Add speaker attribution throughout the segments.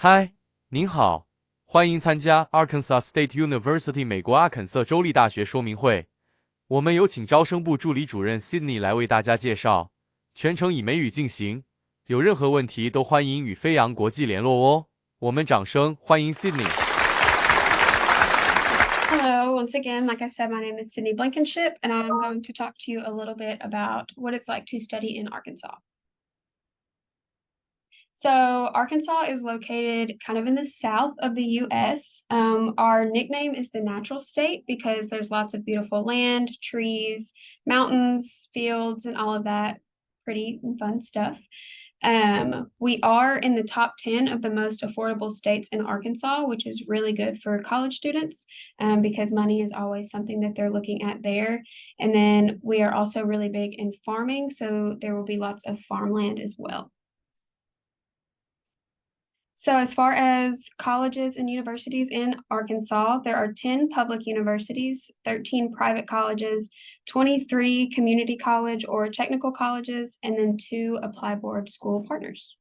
Speaker 1: 嗨，您好，欢迎参加 Arkansas State University 美国阿肯色州立大学说明会。我们有请招生部助理主任 Sydney 来为大家介绍，全程以美语进行。有任何问题都欢迎与飞扬国际联络哦。我们掌声欢迎 Sydney。Hello,
Speaker 2: once again, like I said, my name is Sydney Blankenship, and I'm going to talk to you a little bit about what it's like to study in Arkansas. So, Arkansas is located kind of in the south of the US. Our nickname is the natural state because there's lots of beautiful land, trees, mountains, fields, and all of that pretty and fun stuff. We are in the top 10 of the most affordable states in Arkansas, which is really good for college students because money is always something that they're looking at there. And then we are also really big in farming, so there will be lots of farmland as well. So, as far as colleges and universities in Arkansas, there are 10 public universities, 13 private colleges, 23 community college or technical colleges, and then 2 Applyboard school partners.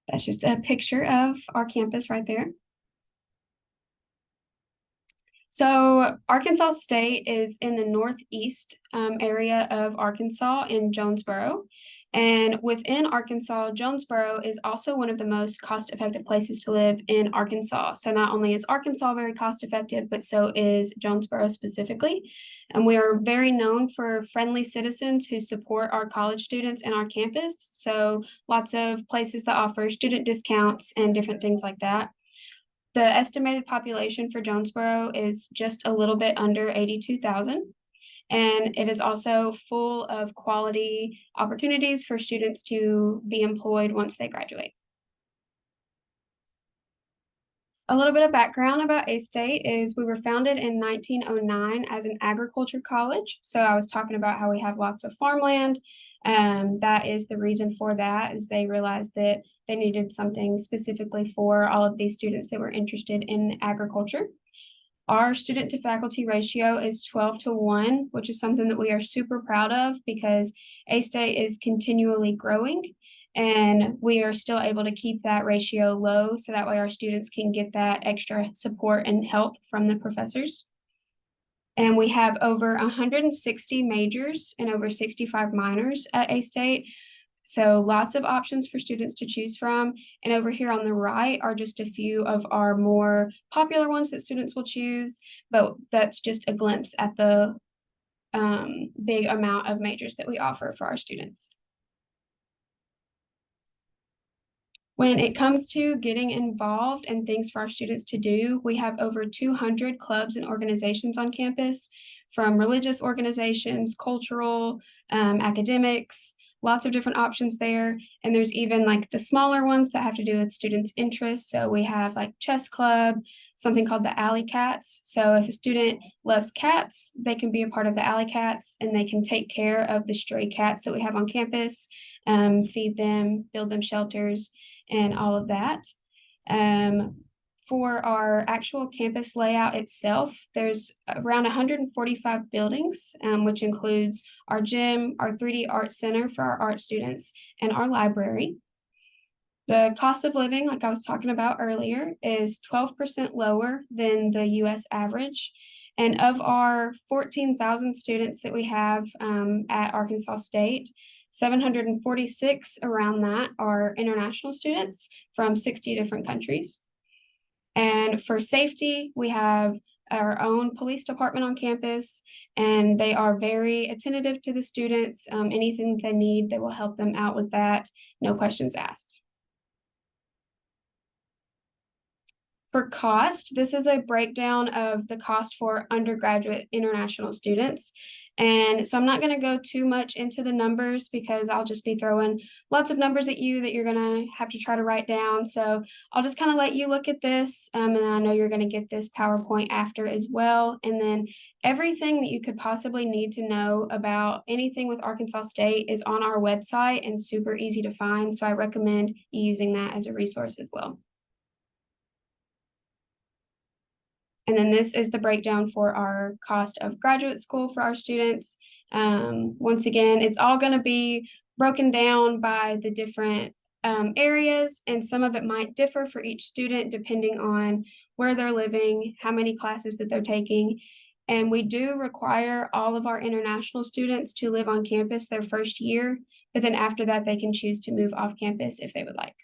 Speaker 2: That's just a picture of our campus right there. So, Arkansas State is in the northeast area of Arkansas in Jonesboro. And within Arkansas, Jonesboro is also one of the most cost-effective places to live in Arkansas. So not only is Arkansas very cost-effective, but so is Jonesboro specifically. And we are very known for friendly citizens who support our college students and our campus. So lots of places that offer student discounts and different things like that. The estimated population for Jonesboro is just a little bit under 82,000. And it is also full of quality opportunities for students to be employed once they graduate. A little bit of background about A-State is we were founded in 1909 as an agriculture college. So I was talking about how we have lots of farmland. That is the reason for that, is they realized that they needed something specifically for all of these students that were interested in agriculture. Our student to faculty ratio is 12-1, which is something that we are super proud of because A-State is continually growing and we are still able to keep that ratio low so that way our students can get that extra support and help from the professors. And we have over 160 majors and over 65 minors at A-State. So lots of options for students to choose from. And over here on the right are just a few of our more popular ones that students will choose, but that's just a glimpse at the big amount of majors that we offer for our students. When it comes to getting involved and things for our students to do, we have over 200 clubs and organizations on campus, from religious organizations, cultural, academics, lots of different options there. And there's even like the smaller ones that have to do with students' interests. So we have like chess club, something called the Alley Cats. So if a student loves cats, they can be a part of the Alley Cats and they can take care of the stray cats that we have on campus, feed them, build them shelters, and all of that. For our actual campus layout itself, there's around 145 buildings, which includes our gym, our 3D art center for our art students, and our library. The cost of living, like I was talking about earlier, is 12% lower than the US average. And of our 14,000 students that we have at Arkansas State, 746 around that are international students from 60 different countries. And for safety, we have our own police department on campus, and they are very attentive to the students. Anything they need, they will help them out with that, no questions asked. For cost, this is a breakdown of the cost for undergraduate international students. And so I'm not going to go too much into the numbers because I'll just be throwing lots of numbers at you that you're going to have to try to write down. So I'll just kind of let you look at this. And I know you're going to get this PowerPoint after as well. And then everything that you could possibly need to know about anything with Arkansas State is on our website and super easy to find. So I recommend you using that as a resource as well. And then this is the breakdown for our cost of graduate school for our students. Once again, it's all going to be broken down by the different areas, and some of it might differ for each student depending on where they're living, how many classes that they're taking. And we do require all of our international students to live on campus their first year, but then after that, they can choose to move off campus if they would like.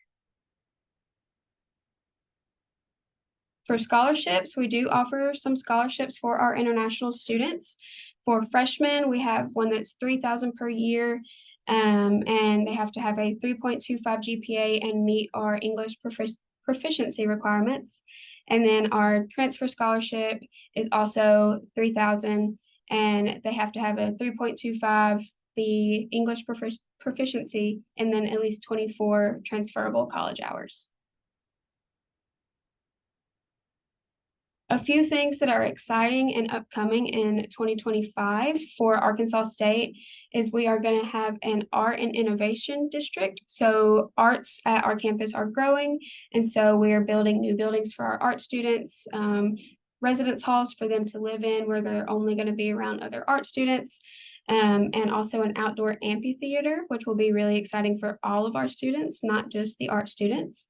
Speaker 2: For scholarships, we do offer some scholarships for our international students. For freshmen, we have one that's $3,000 per year, and they have to have a 3.25 GPA and meet our English proficiency requirements. And then our transfer scholarship is also $3,000, and they have to have a 3.25, the English proficiency, and then at least 24 transferable college hours. A few things that are exciting and upcoming in 2025 for Arkansas State is we are going to have an art and innovation district. So arts at our campus are growing, and so we are building new buildings for our art students, residence halls for them to live in where they're only going to be around other art students, and also an outdoor amphitheater, which will be really exciting for all of our students, not just the art students.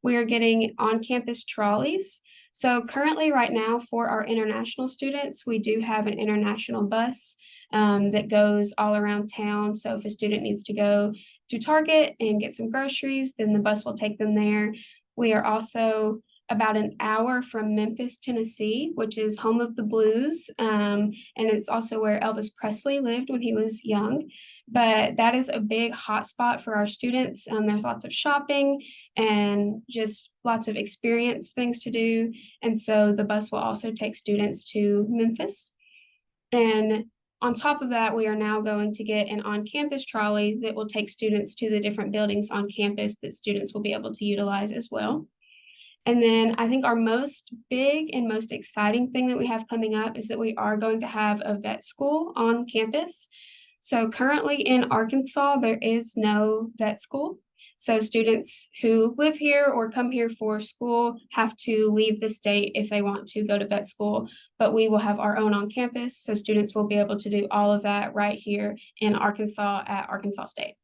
Speaker 2: We are getting on-campus trolleys. So currently right now for our international students, we do have an international bus that goes all around town. So if a student needs to go to Target and get some groceries, then the bus will take them there. We are also about an hour from Memphis, Tennessee, which is home of the blues. And it's also where Elvis Presley lived when he was young. But that is a big hotspot for our students. There's lots of shopping and just lots of experience things to do. And so the bus will also take students to Memphis. And on top of that, we are now going to get an on-campus trolley that will take students to the different buildings on campus that students will be able to utilize as well. And then I think our most big and most exciting thing that we have coming up is that we are going to have a vet school on campus. So currently in Arkansas, there is no vet school. So students who live here or come here for school have to leave the state if they want to go to vet school, but we will have our own on campus. So students will be able to do all of that right here in Arkansas at Arkansas State.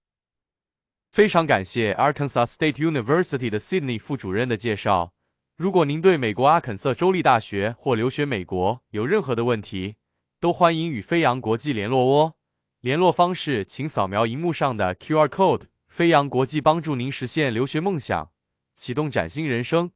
Speaker 1: 非常感谢 Arkansas State University 的 Sydney 副主任的介绍。如果您对美国阿肯色州立大学或留学美国有任何的问题，都欢迎与飞扬国际联络哦。联络方式请扫描荧幕上的 QR code。飞扬国际帮助您实现留学梦想，启动崭新人生。